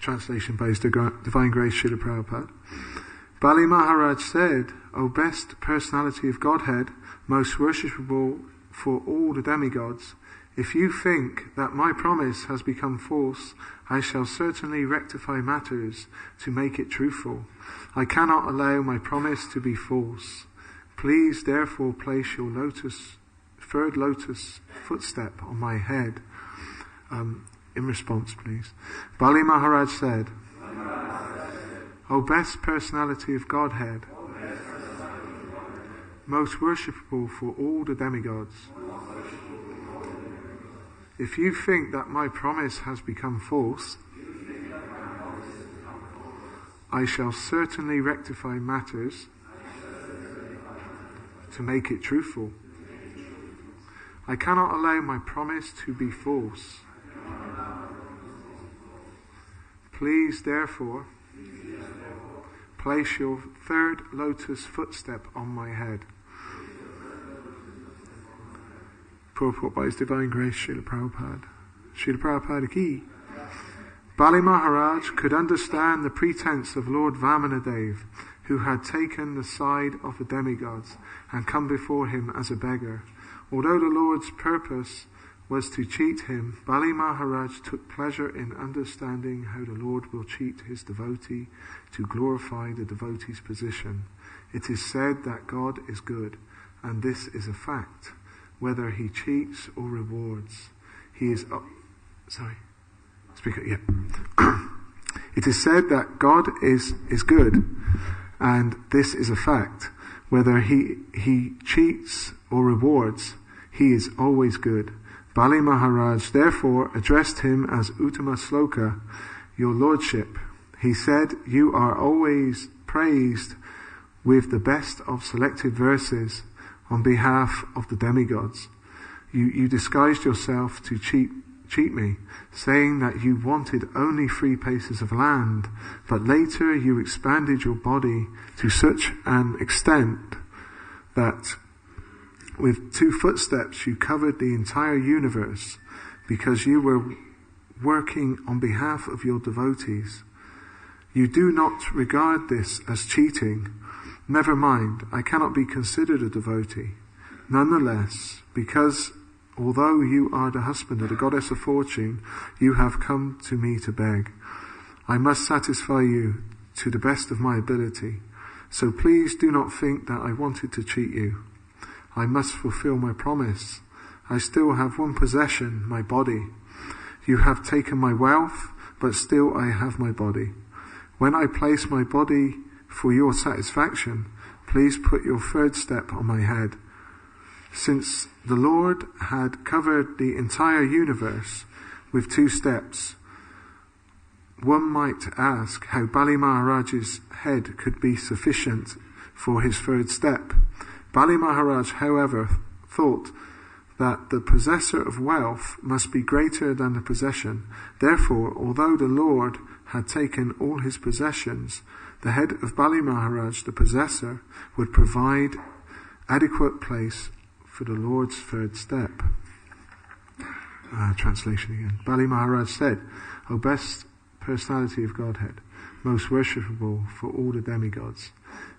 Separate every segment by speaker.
Speaker 1: Translation by His Divine Grace Srila Prabhupada. Bali Maharaj said, O best personality of Godhead, most worshipable for all the demigods, if you think that my promise has become false, I shall certainly rectify matters to make it truthful. I cannot allow my promise to be false. Please therefore place your third lotus footstep on my head. In response, please. Bali Maharaj said, O best personality of Godhead, most worshipable for all the demigods, if you think that my promise has become false, I shall certainly rectify matters to make it truthful. I cannot allow my promise to be false. Please, therefore, place your third lotus footstep on my head. Purport by His Divine Grace Srila Prabhupada. Srila Prabhupada ki. Bali Maharaj could understand the pretense of Lord Vamanadev, who had taken the side of the demigods and come before him as a beggar. Although the Lord's purpose was to cheat him, Bali Maharaj took pleasure in understanding how the Lord will cheat his devotee to glorify the devotee's position. It is said that God is good, and this is a fact. Whether he cheats or rewards, he is... It is said that God is good, and this is a fact. Whether he cheats or rewards, he is always good. Bali Maharaj therefore addressed him as Uttama Sloka, your lordship. He said, you are always praised with the best of selected verses on behalf of the demigods. You disguised yourself to cheat me, saying that you wanted only 3 paces of land, but later you expanded your body to such an extent that with 2 footsteps you covered the entire universe, because you were working on behalf of your devotees. You do not regard this as cheating. Never mind, I cannot be considered a devotee. Nonetheless, because although you are the husband of the goddess of fortune, you have come to me to beg. I must satisfy you to the best of my ability. So please do not think that I wanted to cheat you. I must fulfill my promise. I still have one possession, my body. You have taken my wealth, but still I have my body. When I place my body for your satisfaction, please put your third step on my head. Since the Lord had covered the entire universe with 2 steps, one might ask how Bali Maharaj's head could be sufficient for his third step. Bali Maharaj, however, thought that the possessor of wealth must be greater than the possession. Therefore, although the Lord had taken all his possessions, the head of Bali Maharaj, the possessor, would provide adequate place for the Lord's third step. Translation again. Bali Maharaj said, O best personality of Godhead, most worshipable for all the demigods,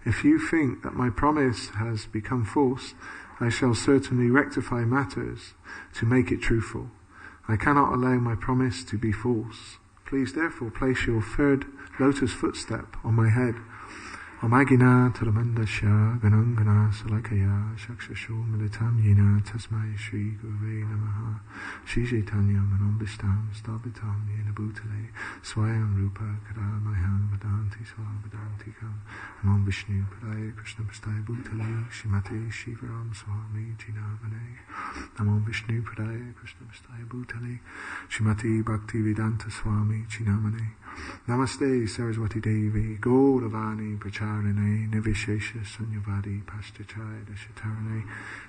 Speaker 1: if you think that my promise has become false, I shall certainly rectify matters to make it truthful. I cannot allow my promise to be false. Please therefore place your third lotus footstep on my head. Omagina Taramandasya Ganangana Salakaya Shakshasho Militam Yena Tasmai Shri Guruve Namaha Shri Chaitanya Manombishtam Stabitam Yena Bhutale Swayam Rupa Kadamayam Vadanti Swavadanti Kam Namam Vishnu Padaya Krishna Pastai Bhutale Shrimati Shivaram Swami Jinavane Namam Vishnu Padaya Krishna Pastai Bhutale Shrimati Bhakti Vedanta Swami Chinamane Namaste Saraswati Devi Gauravani Pracharane Nivishesha Sunyavadi Pastachaya Dashatarane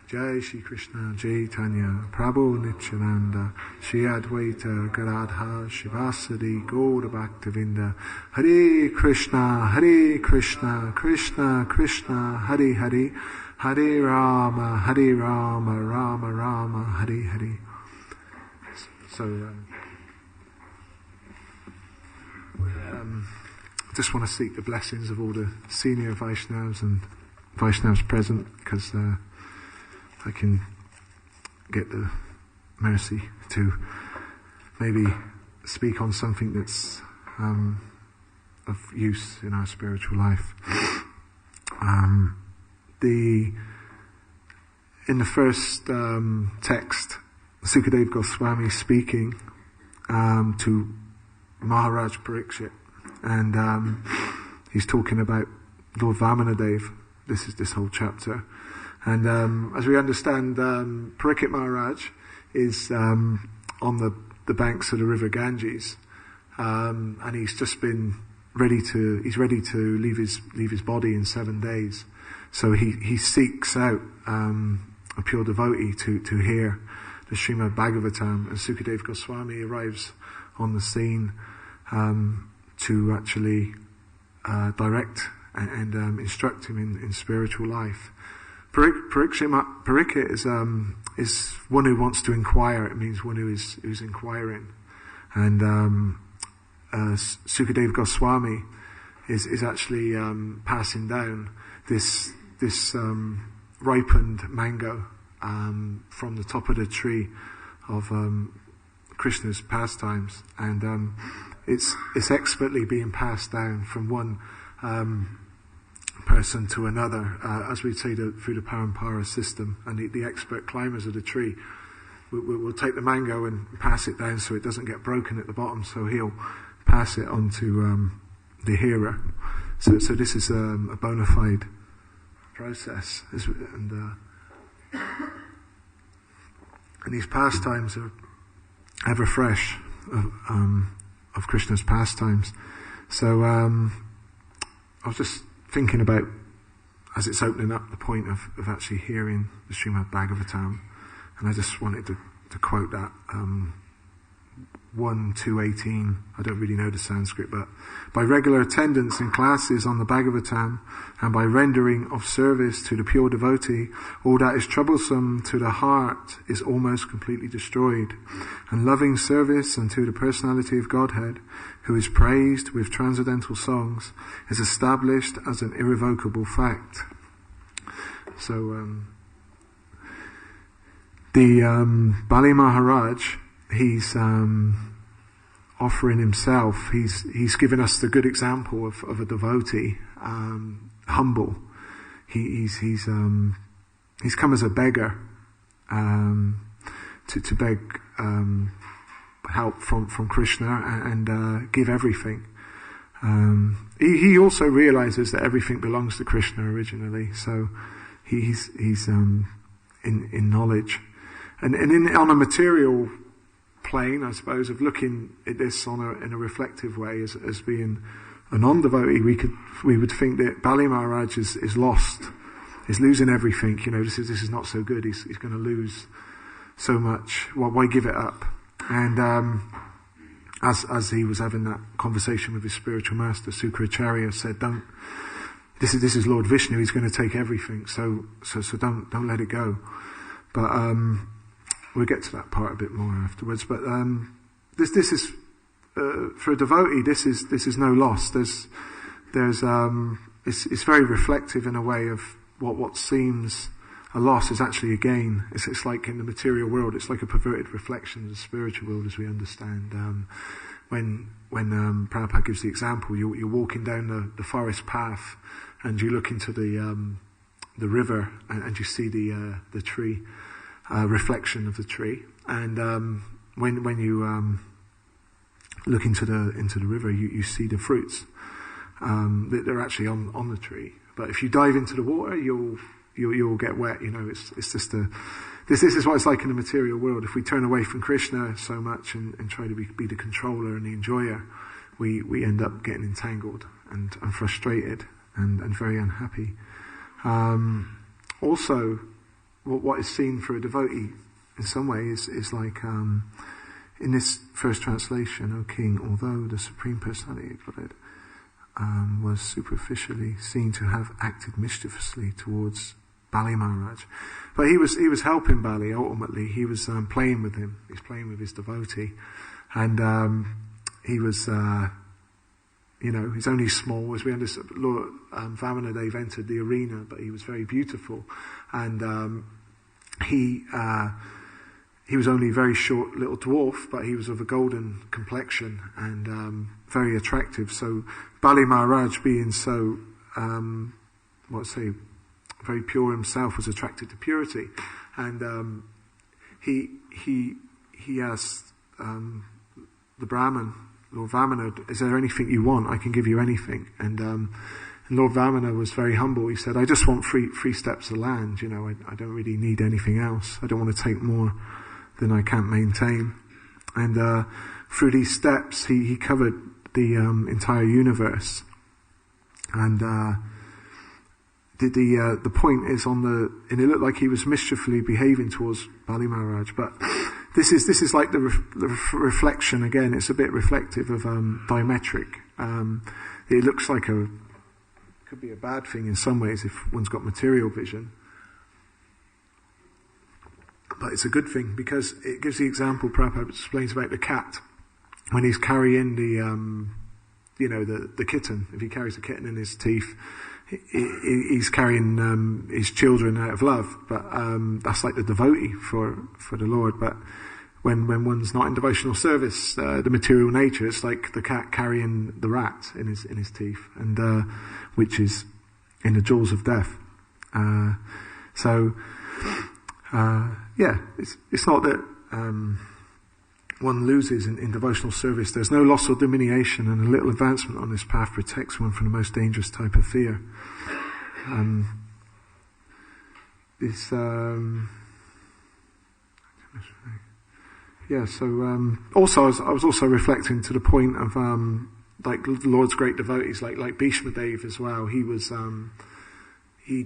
Speaker 1: Jai Shri Krishna Chaitanya Prabhu Nityananda Shri Advaita Gadadha Shivasadi Gaura Bhaktivinda Hare Krishna Krishna Krishna Hare Hare Hare Rama Rama Rama Hare Hare. So just want to seek the blessings of all the senior Vaishnavas and Vaishnavas present, because I can get the mercy to maybe speak on something that's of use in our spiritual life. In the first text, Sukadeva Goswami speaking to Maharaj Parikshit, and he's talking about Lord Vamanadev. This is this whole chapter, and as we understand, Parikshit Maharaj is on the banks of the river Ganges, and he's just been ready to leave his body in 7 days. So he seeks out a pure devotee to hear the Srimad Bhagavatam, and Sukadeva Goswami arrives on the scene to actually direct and instruct him in spiritual life. Parikshit is one who wants to inquire. It means one who's inquiring, and Sukadeva Goswami is actually passing down this ripened mango from the top of the tree of Krishna's pastimes, and it's expertly being passed down from one person to another, as we say, through the parampara system. And the expert climbers of the tree will take the mango and pass it down so it doesn't get broken at the bottom, so he'll pass it on to the hearer. So this is a bona fide process, and these pastimes are ever fresh of Krishna's pastimes. So I was just thinking about, as it's opening up, the point of actually hearing the Srimad Bhagavatam, and I just wanted to quote that 1:2:18. I don't really know the Sanskrit, but by regular attendance in classes on the Bhagavatam and by rendering of service to the pure devotee, all that is troublesome to the heart is almost completely destroyed, and loving service unto the personality of Godhead, who is praised with transcendental songs, is established as an irrevocable fact. So the Bali Maharaj, he's offering himself. He's given us the good example of a devotee, humble. He's come as a beggar to beg help from Krishna and give everything. He also realizes that everything belongs to Krishna originally, so he's in knowledge. And on a material plane, I suppose, of looking at this in a reflective way as being a non-devotee, we would think that Bali Maharaj is lost, is losing everything. This is not so good. He's going to lose so much. Why give it up? And as he was having that conversation with his spiritual master, Sukracharya said, "Don't. This is Lord Vishnu. He's going to take everything. So don't let it go." But we'll get to that part a bit more afterwards. But this is for a devotee. This is no loss. It's very reflective in a way of what seems a loss is actually a gain. It's like in the material world. It's like a perverted reflection of the spiritual world, as we understand. When Prabhupada gives the example, you're walking down the forest path, and you look into the river, and you see the tree. Reflection of the tree, and when you look into the river, you see the fruits that they're actually on the tree. But if you dive into the water, you'll get wet. It's just this is what it's like in the material world. If we turn away from Krishna so much and try to be the controller and the enjoyer, we end up getting entangled and frustrated and very unhappy. Also, what is seen for a devotee in some way is like in this first translation, O King, although the Supreme Personality of Godhead was superficially seen to have acted mischievously towards Bali Maharaj, but he was helping Bali. Ultimately, he was playing with him. He's playing with his devotee, and he was he's only small. As we understand, Lord Vamanadeva entered the arena, but he was very beautiful, and he was only a very short little dwarf, but he was of a golden complexion and very attractive. So Bali Maharaj, being so very pure himself, was attracted to purity, and he asked the Brahmin, Lord Vamana, is there anything you want? I can give you anything. And Lord Vamana was very humble. He said, I just want three steps of land. I don't really need anything else. I don't want to take more than I can't maintain. And through these steps, he covered the entire universe. And the point is and it looked like he was mischiefully behaving towards Bali Maharaj, but this is like the reflection again. It's a bit reflective of diametric. It looks like could be a bad thing in some ways if one's got material vision, but it's a good thing because it gives the example. Prabhupada explains about the cat when he's carrying the kitten. If he carries the kitten in his teeth, he's carrying his children out of love, but that's like the devotee for the Lord. But when one's not in devotional service, the material nature, it's like the cat carrying the rat in his teeth, and which is in the jaws of death. It's not that one loses in devotional service. There's no loss or diminution, and a little advancement on this path protects one from the most dangerous type of fear. Also I was also reflecting to the point of like the Lord's great devotees, like Bhishma Dev as well. He was he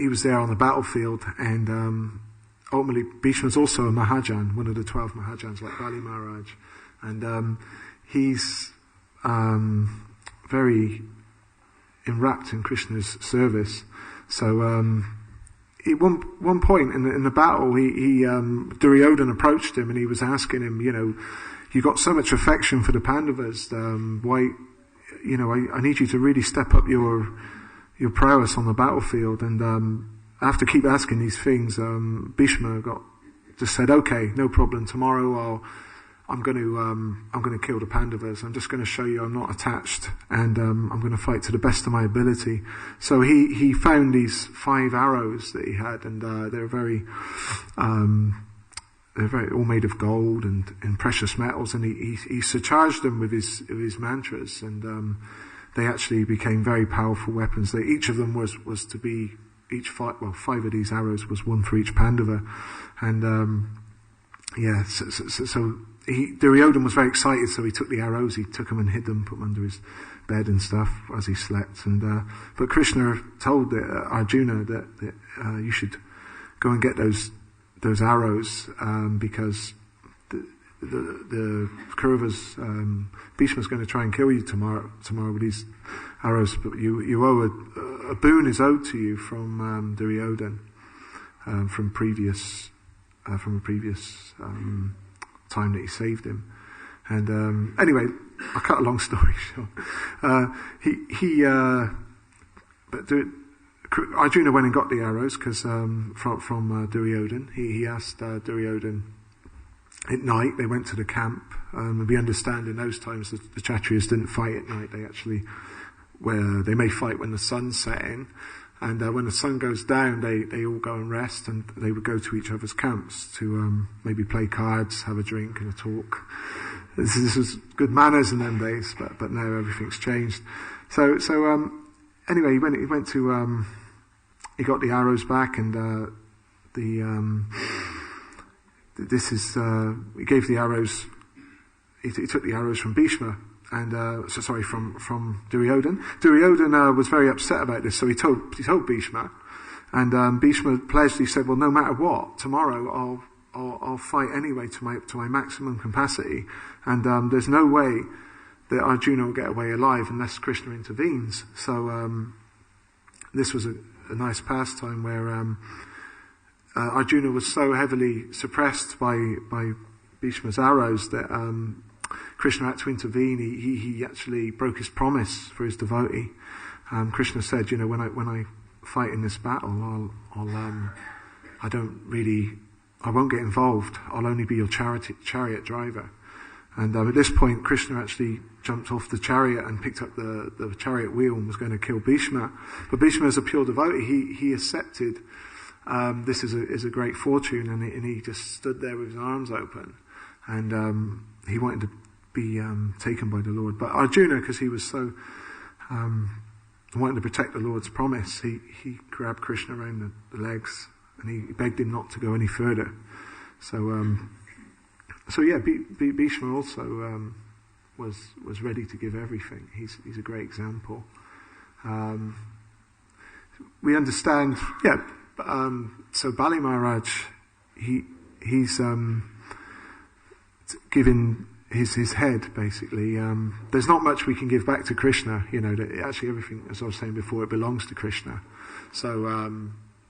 Speaker 1: was there on the battlefield, and ultimately Bhishma's also a Mahajan, one of the 12 Mahajans, like Bali Maharaj, and he's very enwrapped in Krishna's service. So at one point in the battle, Duryodhana approached him and he was asking him, you got so much affection for the Pandavas, why, I need you to really step up your prowess on the battlefield. And I have to keep asking these things. Bhishma just said, okay, no problem. Tomorrow I'm going to kill the Pandavas. I'm just going to show you I'm not attached, and I'm going to fight to the best of my ability. So he found these 5 arrows that he had, and they're very all made of gold and precious metals, and he surcharged them with his mantras, and they actually became very powerful weapons. Each of them was to be 5 of these arrows was one for each Pandava, and so Duryodhana was very excited, so he took the arrows, he took them and hid them, put them under his bed and stuff as he slept. And but Krishna told Arjuna that you should go and get those arrows because the Kauravas, Bhishma's going to try and kill you tomorrow with these arrows, but you owe a boon is owed to you from Duryodhana from a previous time that he saved him. And anyway, I'll cut a long story short. Arjuna went and got the arrows because from Duryodhana. He asked Duryodhana at night. They went to the camp. We understand in those times the Kshatriyas didn't fight at night. They may fight when the sun's setting. And when the sun goes down, they all go and rest, and they would go to each other's camps to maybe play cards, have a drink and a talk. This was good manners in them days, but now everything's changed. So anyway, he went to he got the arrows back, and he gave the arrows. He took the arrows from Bhishma. And from Duryodhana. Duryodhana was very upset about this, so he told Bhishma, and Bhishma pledged. He said, "Well, no matter what, tomorrow I'll fight anyway to my maximum capacity, and there's no way that Arjuna will get away alive unless Krishna intervenes." So this was a nice pastime where Arjuna was so heavily suppressed by Bhishma's arrows that Krishna had to intervene. He actually broke his promise for his devotee. Krishna said, when I fight in this battle, I won't get involved. I'll only be your chariot driver. And at this point, Krishna actually jumped off the chariot and picked up the chariot wheel and was going to kill Bhishma. But Bhishma, as a pure devotee, he accepted this is a great fortune, and he just stood there with his arms open, and he wanted to be taken by the Lord. But Arjuna, because he was so wanting to protect the Lord's promise, he grabbed Krishna around the legs and he begged him not to go any further. So yeah, Bhishma also was ready to give everything. He's a great example. We understand, so Bali Maharaj, he's given his head, basically. There's not much we can give back to Krishna, actually everything, as I was saying before, it belongs to Krishna. So,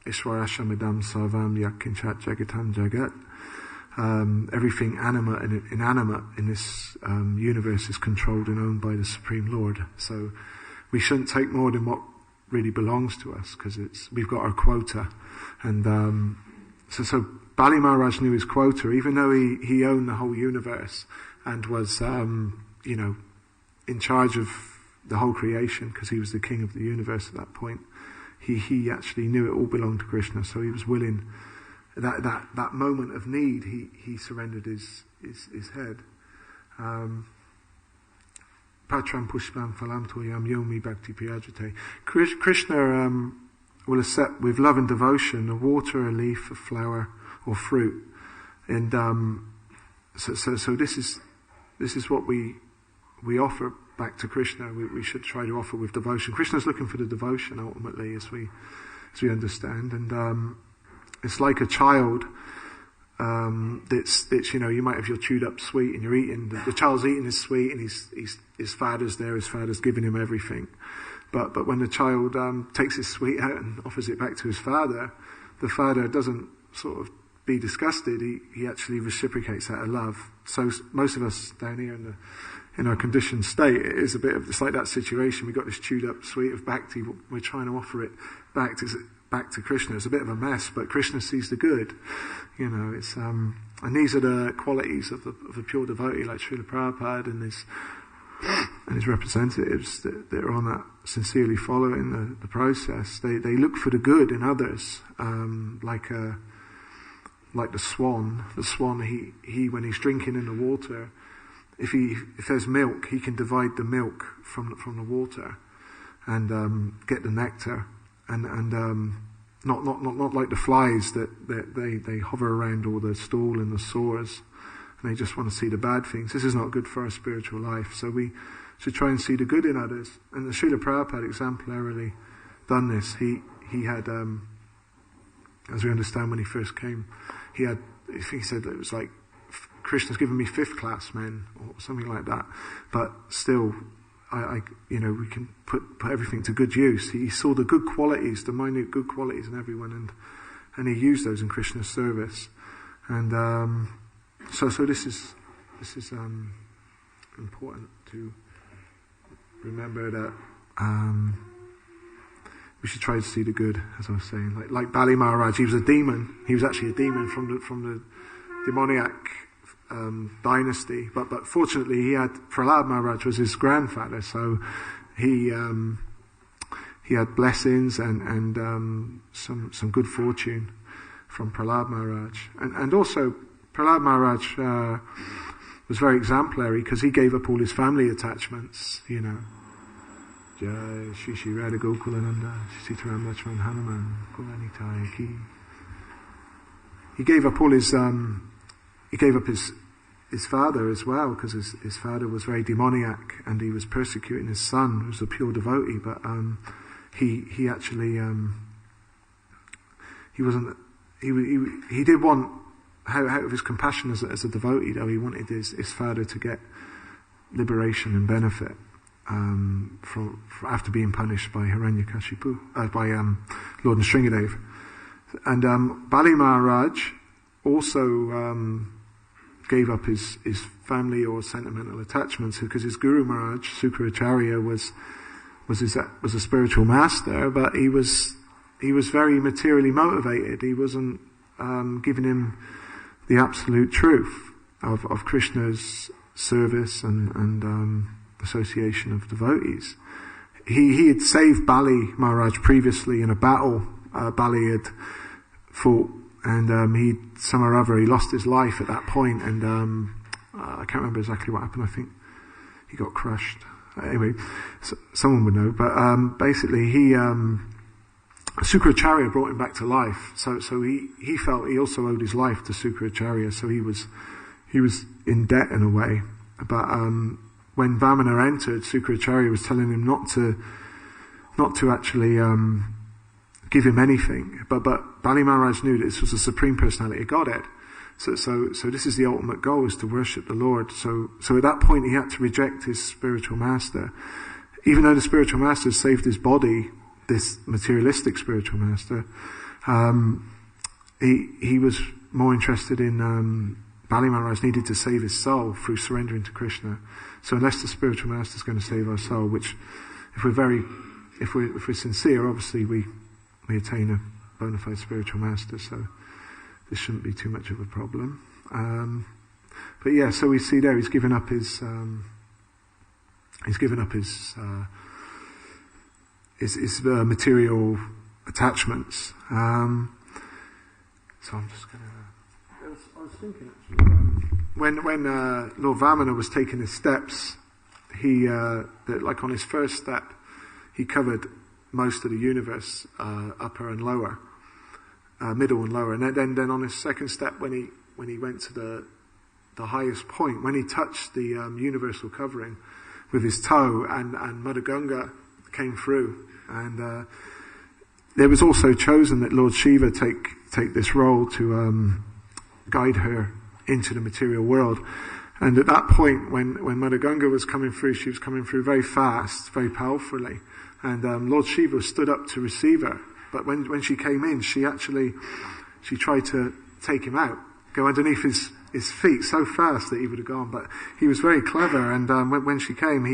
Speaker 1: Ishwarashamidam Sarvam Yakinchat Jagatam Jagat. Everything animate and inanimate in this universe is controlled and owned by the Supreme Lord. So we shouldn't take more than what really belongs to us, because we've got our quota. And so Bali Maharaj knew his quota, even though he owned the whole universe and was in charge of the whole creation, because he was the king of the universe at that point. He actually knew it all belonged to Krishna, so he was willing. That moment of need, he surrendered his head. Patram pushpam phalam toyam yomi bhakti priyajate. Krishna will accept with love and devotion a water, a leaf, a flower, or fruit. And so this is what we offer back to Krishna. We should try to offer with devotion. Krishna's looking for the devotion ultimately, as we understand. And it's like a child that's you might have your chewed up sweet and you're eating, the child's eating his sweet and his father's there, his father's giving him everything. But when the child takes his sweet out and offers it back to his father, the father doesn't sort of be disgusted, he actually reciprocates out of love. So most of us down here in our conditioned state, it's like that situation. We've got this chewed up sweet of bhakti, we're trying to offer it back to Krishna. It's a bit of a mess, but Krishna sees the good. It's and these are the qualities of a pure devotee, like Srila Prabhupada and his representatives that are on that, sincerely following the process. They look for the good in others, like the swan. The swan, he when he's drinking in the water, if there's milk, he can divide the milk from the water and get the nectar. And not like the flies that they hover around all the stool and the sores, and they just want to see the bad things. This is not good for our spiritual life. So we should try and see the good in others. And the Srila Prabhupada exemplarily done this. He had, as we understand when he first came, he said that it was like, Krishna's given me 5th class men, or something like that. But still, we can put everything to good use. He saw the good qualities, the minute good qualities in everyone, and he used those in Krishna's service. And so this is important to remember that we should try to see the good, as I was saying. Like Bali Maharaj, he was a demon. He was actually a demon from the demoniac dynasty, but fortunately he had Prahlad Maharaj was his grandfather, so he had blessings and some good fortune from Prahlad Maharaj, and also Prahlad Maharaj was very exemplary because he gave up all his family attachments. Jai Shri Shri Radha Gokulananda Sitaram Lakshman Hanuman Kulanitai Ki. He gave up all his his father as well, because his father was very demoniac and he was persecuting his son, who was a pure devotee. But he actually he wasn't. He did want, out of his compassion as a devotee, though, he wanted his father to get liberation and benefit from after being punished by Hiranyakashipu, by Lord Nrsingadev. And Bali Maharaj also gave up his family or sentimental attachments, because his Guru Maharaj, Sukracharya, was a spiritual master, but he was very materially motivated. He wasn't giving him the absolute truth of Krishna's service and association of devotees. He had saved Bali Maharaj previously in a battle. Bali had fought, and he lost his life at that point, and I can't remember exactly what happened. I think he got crushed. Anyway, someone would know, but basically Sukracharya brought him back to life. So he felt he also owed his life to Sukracharya, so he was in debt in a way. But when Vamana entered, Sukracharya was telling him not to actually give him anything. But Bali Maharaj knew that this was the Supreme Personality of Godhead. So this is the ultimate goal, is to worship the Lord. So at that point he had to reject his spiritual master. Even though the spiritual master saved his body, this materialistic spiritual master, he was more interested in Bali Maharaj needed to save his soul through surrendering to Krishna. So unless the spiritual master is going to save our soul, which if we're sincere, obviously we attain a bona fide spiritual master, so this shouldn't be too much of a problem. But yeah, so we see there he's given up his material attachments. So I'm just going to. I was thinking actually, when Lord Vamana was taking his steps, like on his first step, he covered most of the universe, upper and lower, middle and lower, and then on his second step, when he went to the highest point, when he touched the universal covering with his toe, and Mother Ganga came through, and there was also chosen that Lord Shiva take this role to guide her into the material world. And at that point, when Mother Ganga was coming through, she was coming through very fast, very powerfully, and Lord Shiva stood up to receive her. But when she came in, she tried to take him out, go underneath his feet so fast that he would have gone. But he was very clever, and when she came,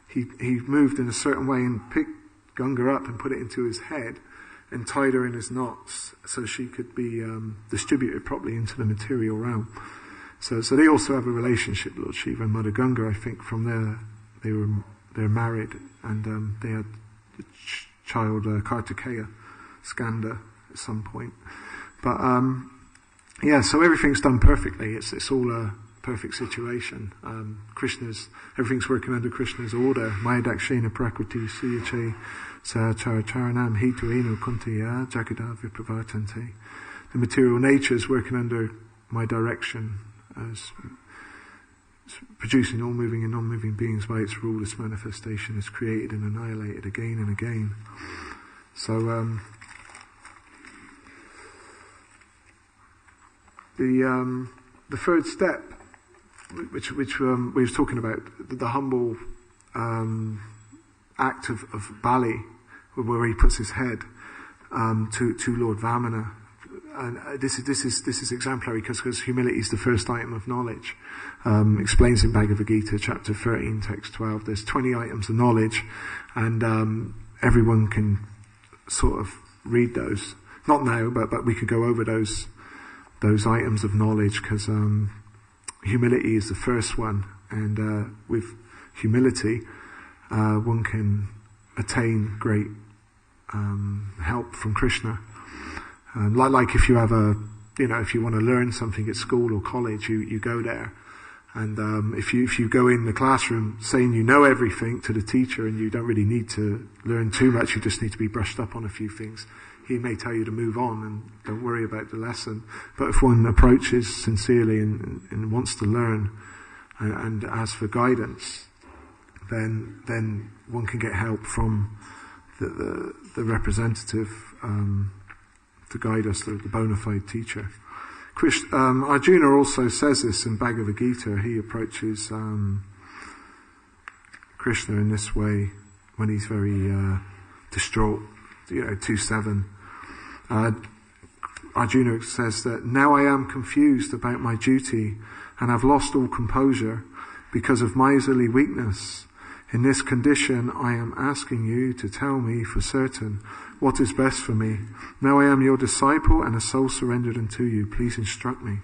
Speaker 1: he moved in a certain way and picked Ganga up and put it into his head and tied her in his knots so she could be distributed properly into the material realm. So they also have a relationship, Lord Shiva and Mother Ganga. I think from there they're married, and they had a child, Kartikeya, Skanda, at some point. But yeah, so everything's done perfectly. It's all a perfect situation. Everything's working under Krishna's order. Maya dakshina prakriti suyache sa charanam hitu enu kuntiya jagada vipravartante. The material nature is working under my direction, as producing all moving and non-moving beings by its rule. This manifestation is created and annihilated again and again. So the third step, which we were talking about, the humble act of Bali, where he puts his head to Lord Vamana. And this is exemplary because humility is the first item of knowledge. Explains in Bhagavad Gita, chapter 13, text 12. There's 20 items of knowledge, and everyone can sort of read those. Not now, but we could go over those items of knowledge, because humility is the first one, and with humility, one can attain great help from Krishna. Like if you have if you want to learn something at school or college, you go there, and if you go in the classroom saying you know everything to the teacher and you don't really need to learn too much, you just need to be brushed up on a few things, he may tell you to move on and don't worry about the lesson. But if one approaches sincerely and wants to learn and asks for guidance, then one can get help from the representative to guide us, the bona fide teacher. Arjuna also says this in Bhagavad Gita. He approaches Krishna in this way when he's very distraught. 2:7. Arjuna says that, now I am confused about my duty and have lost all composure because of miserly weakness. In this condition, I am asking you to tell me for certain what is best for me. Now I am your disciple and a soul surrendered unto you. Please instruct me.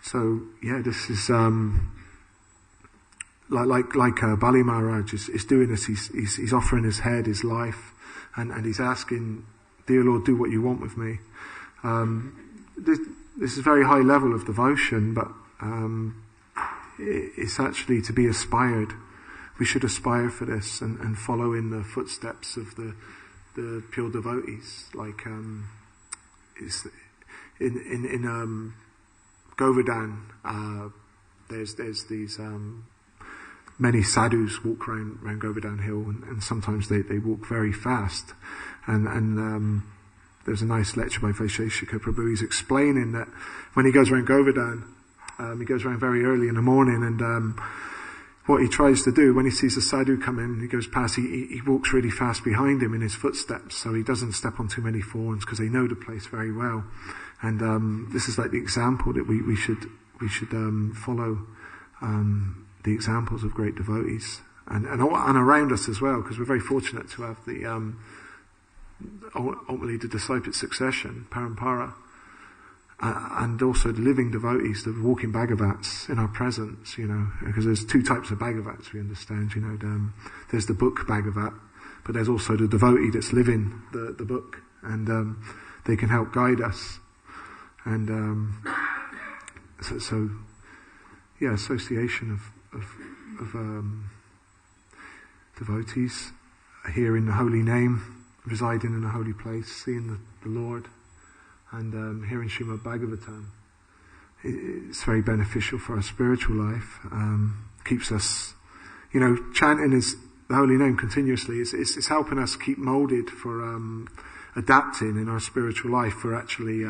Speaker 1: So, yeah, this is like Bali Maharaj is doing this. He's offering his head, his life, and he's asking, dear Lord, do what you want with me. This is a very high level of devotion, but it's actually to be aspired. We should aspire for this and follow in the footsteps of the pure devotees. Like in Govardhan, there's these many sadhus walk around Govardhan Hill, and sometimes they walk very fast. And there's a nice lecture by Vaisheshika Prabhu. He's explaining that when he goes around Govardhan, he goes around very early in the morning, and what he tries to do when he sees a sadhu come in, he goes past, he walks really fast behind him in his footsteps, so he doesn't step on too many thorns, because they know the place very well. And this is like the example that we should follow, the examples of great devotees, and around us as well, because we're very fortunate to have the ultimately the discipleship succession, parampara, and also the living devotees, the walking Bhagavats in our presence, because there's two types of Bhagavats, we understand, there's the book Bhagavat, but there's also the devotee that's living the book, and they can help guide us. And association of devotees hearing the holy name, residing in a holy place, seeing the Lord, and hearing Srimad Bhagavatam. It's very beneficial for our spiritual life. Keeps us, chanting the holy name continuously. It's helping us keep molded for adapting in our spiritual life. For actually,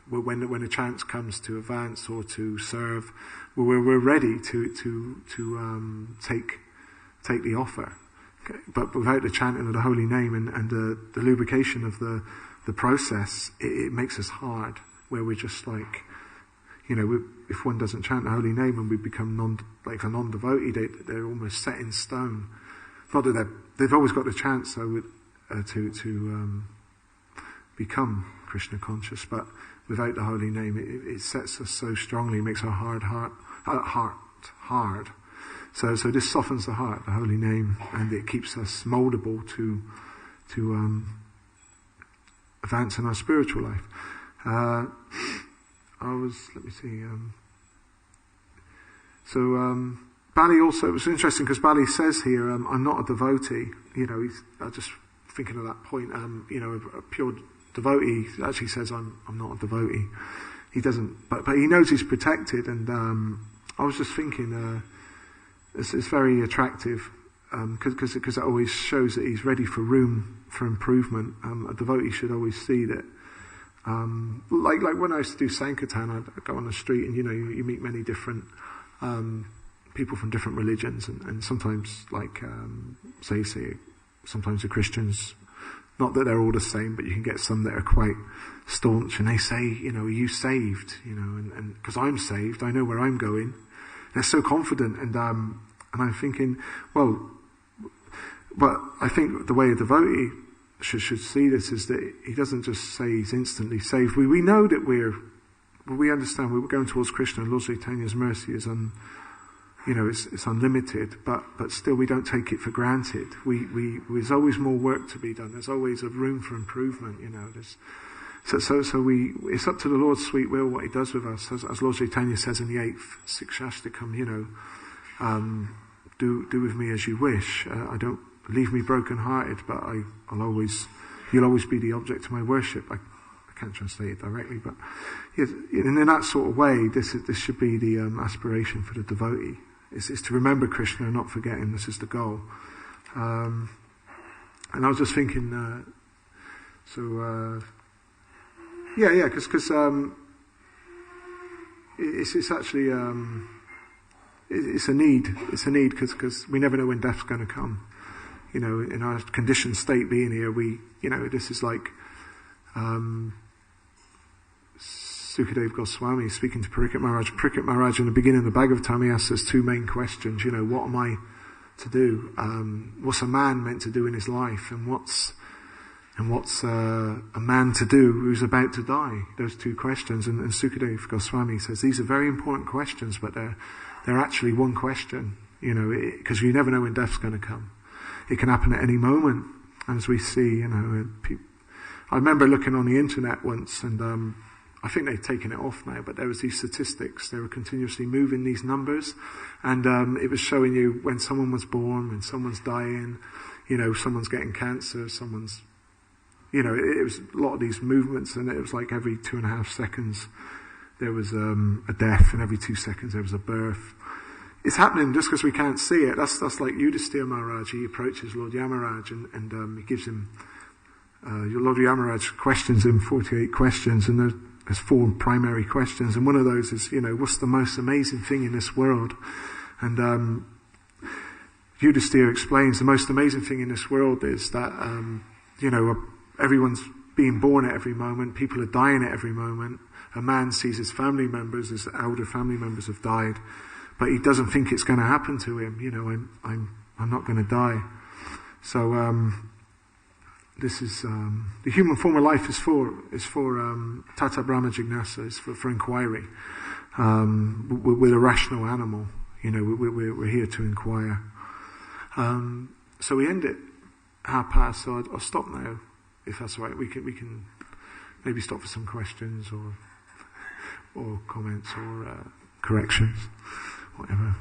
Speaker 1: when a chance comes to advance or to serve, we're ready to take the offer. Okay? But without the chanting of the holy name and the lubrication of the process, it makes us hard, where we're just like, if one doesn't chant the holy name and we become a non-devotee, they're almost set in stone. Not that they've always got the chance to become Krishna conscious, but without the holy name, it sets us so strongly, makes our heart hard. So this softens the heart, the holy name, and it keeps us moldable to advance in our spiritual life. Bali also, it was interesting because Bali says here, I'm not a devotee. He's just thinking of that point. A pure devotee actually says, I'm not a devotee. He doesn't, but he knows he's protected. And I was just thinking, it's very attractive because it always shows that he's ready for room for improvement. A devotee should always see that. Like when I used to do Sankirtan, I'd go on the street and you meet many different people from different religions, and sometimes sometimes the Christians, not that they're all the same, but you can get some that are quite staunch, and they say, are you saved? And because I'm saved, I know where I'm going. They're so confident, and I'm thinking, well, but I think the way a devotee should see this is that he doesn't just say he's instantly saved. We know that we understand we're going towards Krishna, and Lord Chaitanya's mercy is it's unlimited, but still we don't take it for granted. There's always more work to be done. There's always a room for improvement. It's up to the Lord's sweet will what He does with us, as Lord Chaitanya says in the 8th Sikshastakam. Do with me as you wish. I don't leave me broken-hearted, but you'll always be the object of my worship. I can't translate it directly, but in that sort of way, this should be the aspiration for the devotee. Is to remember Krishna and not forget Him. This is the goal. And I was just thinking, because it's actually it's a need. It's a need because we never know when death's going to come. In our conditioned state, being here, this is like Sukadeva Goswami speaking to Pariksit Maharaj. Pariksit Maharaj, in the beginning of the Bhagavatam, he asks us two main questions. What am I to do? What's a man meant to do in his life? And what's a man to do who's about to die? Those two questions. And Sukadeva Goswami says these are very important questions, but they're actually one question. Because you never know when death's going to come. It can happen at any moment, as we see. I remember looking on the internet once, and I think they've taken it off now, but there was these statistics. They were continuously moving these numbers, and it was showing you when someone was born, when someone's dying, someone's getting cancer, someone's, it was a lot of these movements, and it was like every 2.5 seconds there was a death, and every 2 seconds there was a birth. It's happening just because we can't see it. That's like Yudhisthira Maharaj. He approaches Lord Yamaraj and he gives him, Lord Yamaraj questions him 48 questions, and there's 4 primary questions, and one of those is, what's the most amazing thing in this world? And Yudhisthira explains the most amazing thing in this world is that, everyone's being born at every moment, people are dying at every moment. A man sees his family members, his elder family members have died, but he doesn't think it's going to happen to him. I'm not going to die. So this is the human form of life is for Tata Brahma Jignasa, is for inquiry. We're a rational animal. We're here to inquire. So we end it 1:30. So I'll stop now, if that's all right. We can maybe stop for some questions or comments or corrections. Whatever.